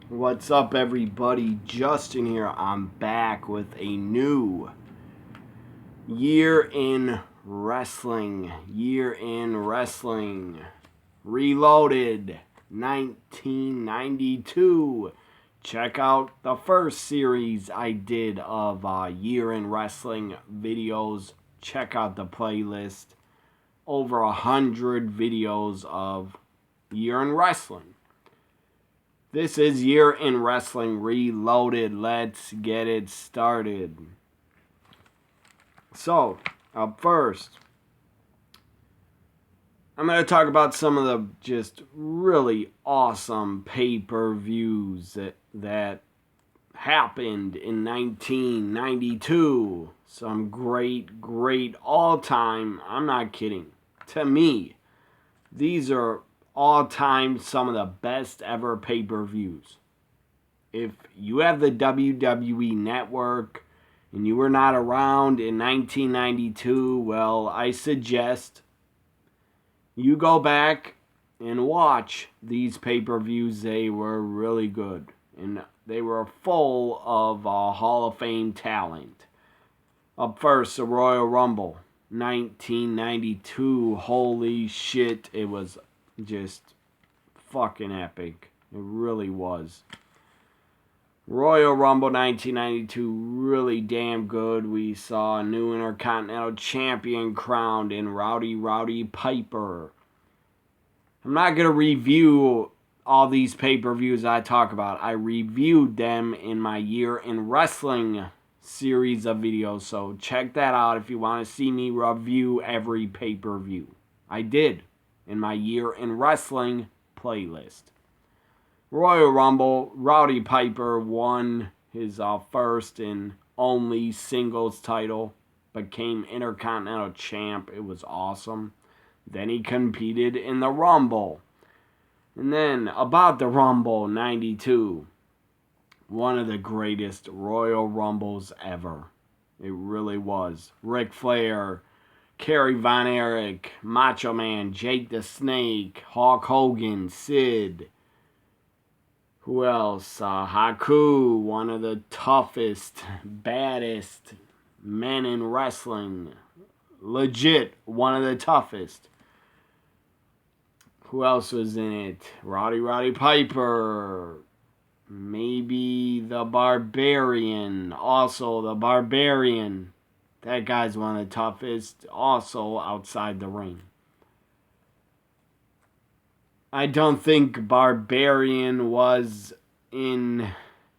What's up, everybody? Justin here. I'm back with a new year in wrestling. Reloaded 1992. Check out the first series I did of year in wrestling videos. Check out the playlist. Over 100 videos of year in wrestling. This is Year in Wrestling Reloaded. Let's get it started. So, up first, I'm going to talk about some of the just really awesome pay-per-views that happened in 1992. Some great all-time, I'm not kidding, to me, these are all-time some of the best ever pay-per-views. If you have the WWE Network and you were not around in 1992, well, I suggest you go back and watch these pay-per-views. They were really good, and they were full of Hall of Fame talent. Up first, the Royal Rumble, 1992. Holy shit, it was just fucking epic. It really was. Royal Rumble 1992, really damn good. We saw a new Intercontinental Champion crowned in Rowdy Piper. I'm not going to review all these pay-per-views I talk about. I reviewed them in my Year in Wrestling series of videos, so check that out if you want to see me review every pay-per-view. I did in my Year in Wrestling playlist. Royal Rumble, Rowdy Piper won his first and only singles title, became Intercontinental Champ. It was awesome. Then he competed in the Rumble. And then about the Rumble 92, one of the greatest Royal Rumbles ever. It really was. Ric Flair, Kerry Von Erich, Macho Man, Jake the Snake, Hulk Hogan, Sid. Who else? Haku, one of the toughest, baddest men in wrestling. Legit, one of the toughest. Who else was in it? Rowdy Piper. Maybe the Barbarian. Also, the Barbarian. That guy's one of the toughest, also outside the ring. I don't think Barbarian was in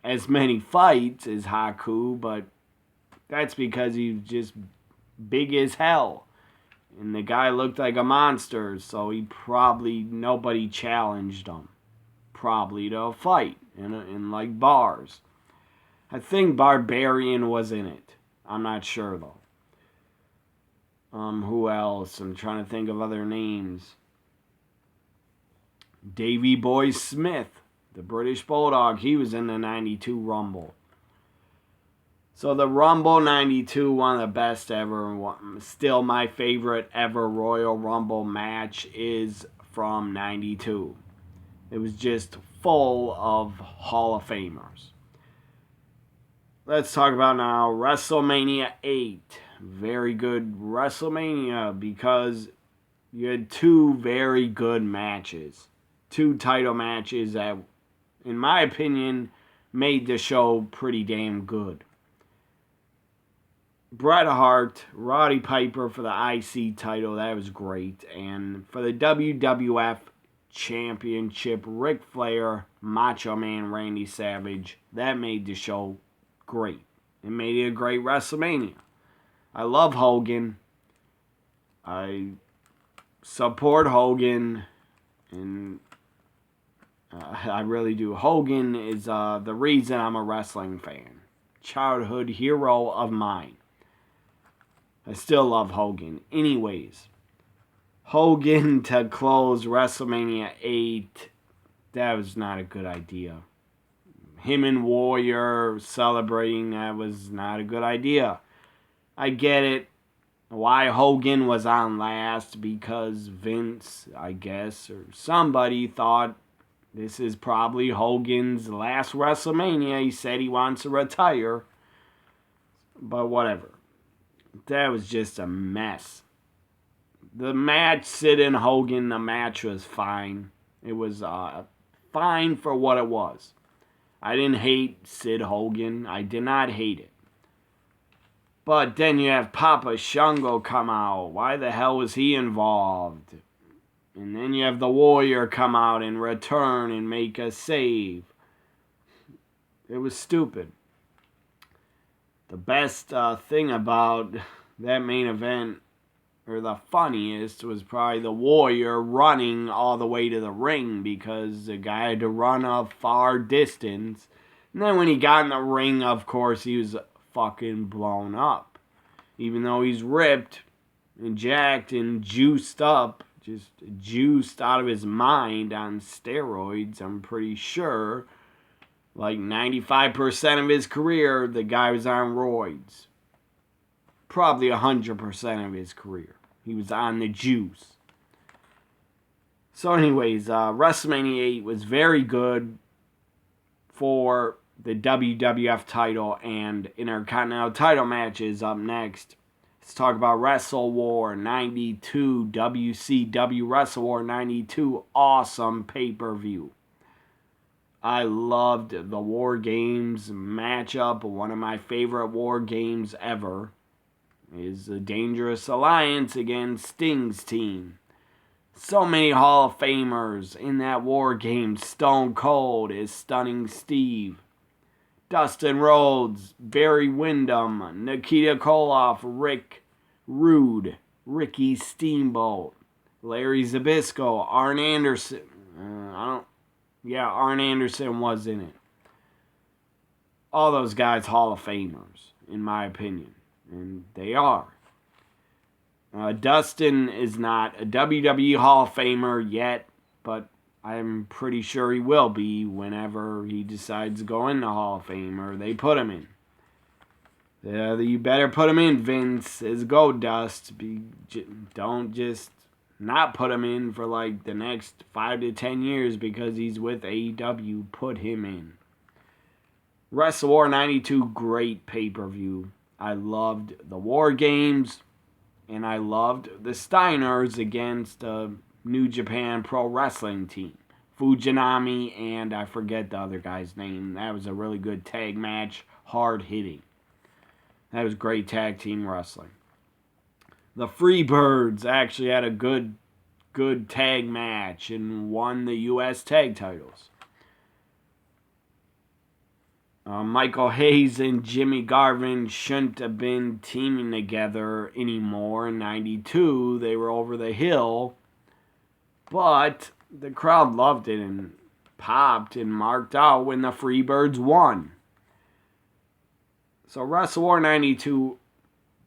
as many fights as Haku, but that's because he's just big as hell. And the guy looked like a monster, so nobody challenged him. Probably to a fight in like bars. I think Barbarian was in it. I'm not sure though. Who else? I'm trying to think of other names. Davey Boy Smith, the British Bulldog, he was in the 92 Rumble. So the Rumble 92, one of the best ever, still my favorite ever Royal Rumble match is from 92. It was just full of Hall of Famers. Let's talk about now WrestleMania 8. Very good WrestleMania because you had two very good matches. Two title matches that, in my opinion, made the show pretty damn good. Bret Hart, Roddy Piper for the IC title, that was great. And for the WWF Championship, Ric Flair, Macho Man, Randy Savage, that made the show great. It made it a great WrestleMania. I love Hogan. I support Hogan, and I really do. Hogan is the reason I'm a wrestling fan. Childhood hero of mine. I still love Hogan. Anyways, Hogan to close WrestleMania 8, that was not a good idea. Him and Warrior celebrating, that was not a good idea. I get it. Why Hogan was on last, because Vince, I guess, or somebody thought This is probably Hogan's last WrestleMania. He said he wants to retire. But whatever. That was just a mess. The match, Sid and Hogan, the match was fine. It was fine for what it was. I didn't hate Sid Hogan. I did not hate it. But then you have Papa Shango come out. Why the hell was he involved? And then you have the Warrior come out and return and make a save. It was stupid. The best thing about that main event, or the funniest, was probably the Warrior running all the way to the ring, because the guy had to run a far distance. And then when he got in the ring, of course, he was fucking blown up. Even though he's ripped and jacked and juiced up, just juiced out of his mind on steroids, I'm pretty sure. Like 95% of his career, the guy was on roids. Probably 100% of his career. He was on the juice. So anyways, WrestleMania 8 was very good for the WWF title, and Intercontinental title matches up next. Let's talk about Wrestle War 92, WCW Wrestle War 92, awesome pay-per-view. I loved the War Games matchup. One of my favorite War Games ever is the Dangerous Alliance against Sting's team. So many Hall of Famers in that War Game. Stone Cold is Stunning Steve. Dustin Rhodes, Barry Windham, Nikita Koloff, Rick Rude, Ricky Steamboat, Larry Zbyszko, Arn Anderson. Arn Anderson was in it. All those guys Hall of Famers, in my opinion. And they are. Dustin is not a WWE Hall of Famer yet, but I'm pretty sure he will be whenever he decides to go in the Hall of Fame, or they put him in. You better put him in, Vince. It's go, Dust. Don't just not put him in for like the next 5 to 10 years because he's with AEW. Put him in. Wrestle War 92, great pay-per-view. I loved the War Games, and I loved the Steiners against New Japan Pro Wrestling team. Fujinami and I forget the other guy's name. That was a really good tag match, hard hitting. That was great tag team wrestling. The Freebirds actually had a good tag match and won the U.S. tag titles. Michael Hayes and Jimmy Garvin shouldn't have been teaming together anymore in 92. They were over the hill. But the crowd loved it and popped and marked out when the Freebirds won. So Wrestle War 92,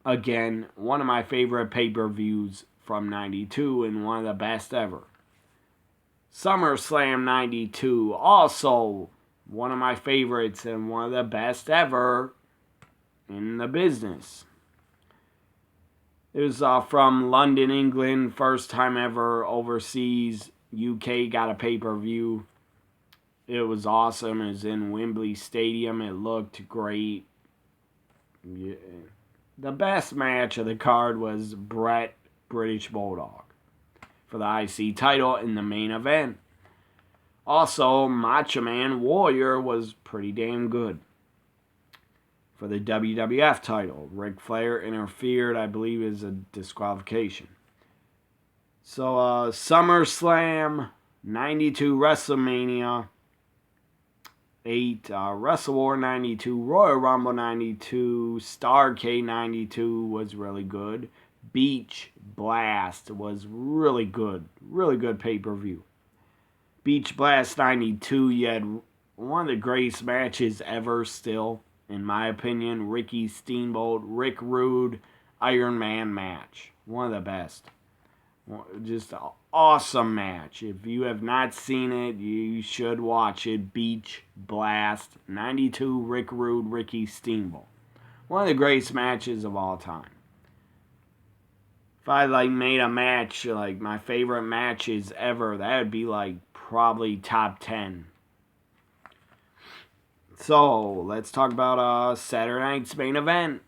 again, one of my favorite pay-per-views from 92 and one of the best ever. SummerSlam 92, also one of my favorites and one of the best ever in the business. It was from London, England, first time ever overseas. UK got a pay-per-view. It was awesome. It was in Wembley Stadium. It looked great. Yeah. The best match of the card was Bret British Bulldog for the IC title in the main event. Also, Macho Man Warrior was pretty damn good for the WWF title. Ric Flair interfered, I believe, is a disqualification. So, SummerSlam 92, WrestleMania 8, Wrestle War 92, Royal Rumble 92, Starrcade 92 was really good. Beach Blast was really good pay-per-view. Beach Blast 92, you had one of the greatest matches ever still, in my opinion. Ricky Steamboat, Rick Rude, Iron Man match. One of the best. Just an awesome match. If you have not seen it, you should watch it. Beach Blast 92, Rick Rude, Ricky Steamboat. One of the greatest matches of all time. If I made a match, like my favorite matches ever, that would be probably top 10. So, let's talk about Saturday night's main event.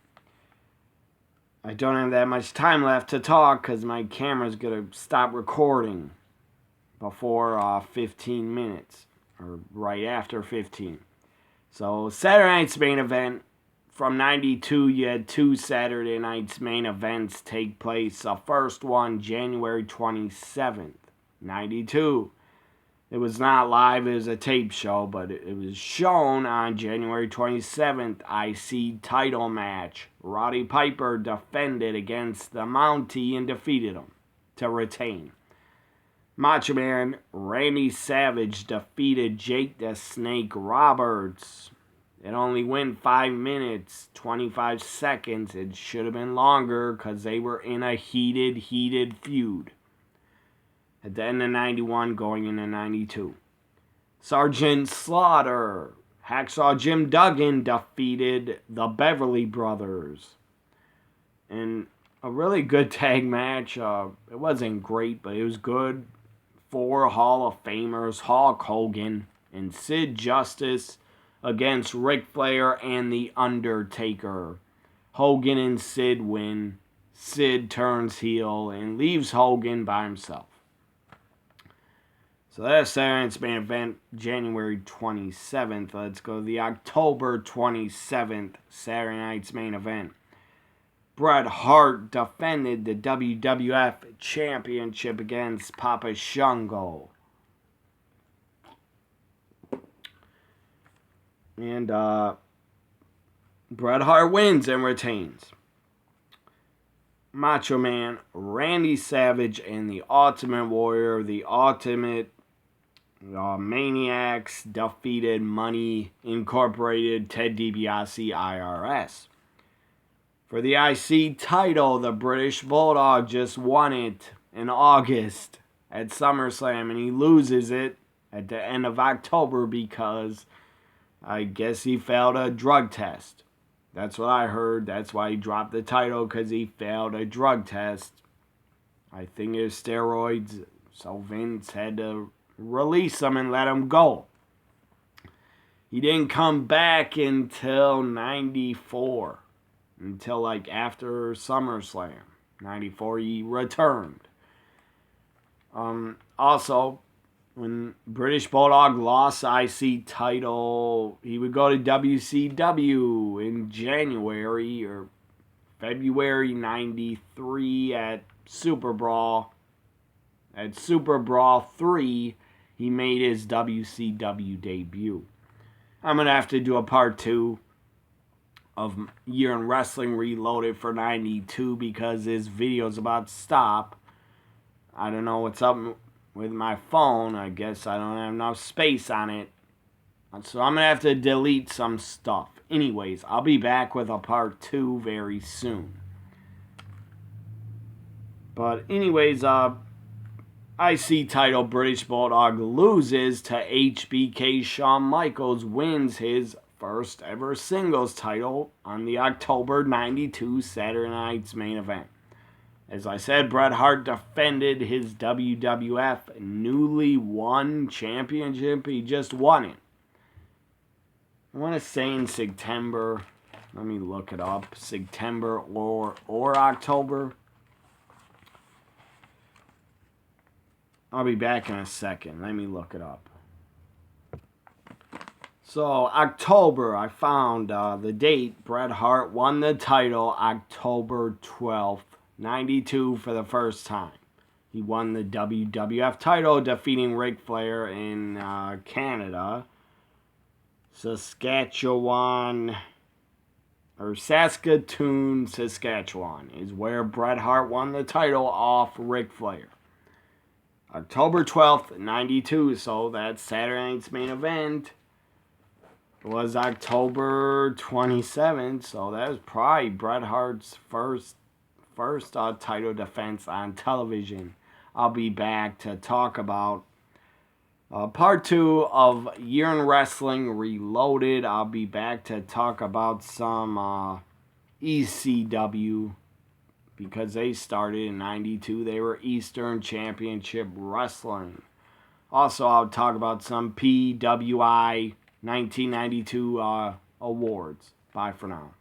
I don't have that much time left to talk because my camera's going to stop recording before 15 minutes, or right after 15. So, Saturday night's main event. From 92, you had 2 Saturday night's main events take place. The first one, January 27th, 92. It was not live, it was a tape show, but it was shown on January 27th, IC title match. Roddy Piper defended against the Mountie and defeated him to retain. Macho Man Randy Savage defeated Jake the Snake Roberts. It only went 5 minutes, 25 seconds. It should have been longer because they were in a heated feud. At the end of 91, going into 92. Sergeant Slaughter, Hacksaw Jim Duggan defeated the Beverly Brothers. And a really good tag match. It wasn't great, but it was good. 4 Hall of Famers, Hulk Hogan and Sid Justice against Ric Flair and The Undertaker. Hogan and Sid win. Sid turns heel and leaves Hogan by himself. So that's Saturday night's main event, January 27th. Let's go to the October 27th Saturday night's main event. Bret Hart defended the WWF Championship against Papa Shango. And Bret Hart wins and retains. Macho Man Randy Savage and the Ultimate Warrior, the Ultimate Maniacs, defeated Money Incorporated, Ted DiBiase, IRS. For the IC title, the British Bulldog just won it in August at SummerSlam, and he loses it at the end of October because I guess he failed a drug test. That's what I heard. That's why he dropped the title, because he failed a drug test. I think it was steroids, so Vince had to release him and let him go. He didn't come back until 94. Until like after SummerSlam. 94 he returned. Also, when British Bulldog lost the IC title, he would go to WCW in January or February 93 at Super Brawl. At Super Brawl 3, he made his WCW debut. I'm going to have to do a part 2 of Year in Wrestling Reloaded for 92 because this video's about to stop. I don't know what's up with my phone. I guess I don't have enough space on it. So I'm going to have to delete some stuff. Anyways, I'll be back with a part 2 very soon. But anyways, IC title British Bulldog loses to HBK. Shawn Michaels wins his first ever singles title on the October 92 Saturday night's main event. As I said, Bret Hart defended his WWF newly won championship. He just won it. I want to say in September. Let me look it up. September or October. I'll be back in a second. Let me look it up. So, October, I found the date. Bret Hart won the title October 12th, 92 for the first time. He won the WWF title, defeating Ric Flair in Canada. Saskatchewan, Saskatchewan is where Bret Hart won the title off Ric Flair. October 12th, 92, so that's Saturday night's main event. Was October 27th, so that was probably Bret Hart's first title defense on television. I'll be back to talk about part 2 of Year in Wrestling Reloaded. I'll be back to talk about some ECW because they started in 92. They were Eastern Championship Wrestling. Also, I'll talk about some PWI 1992 awards. Bye for now.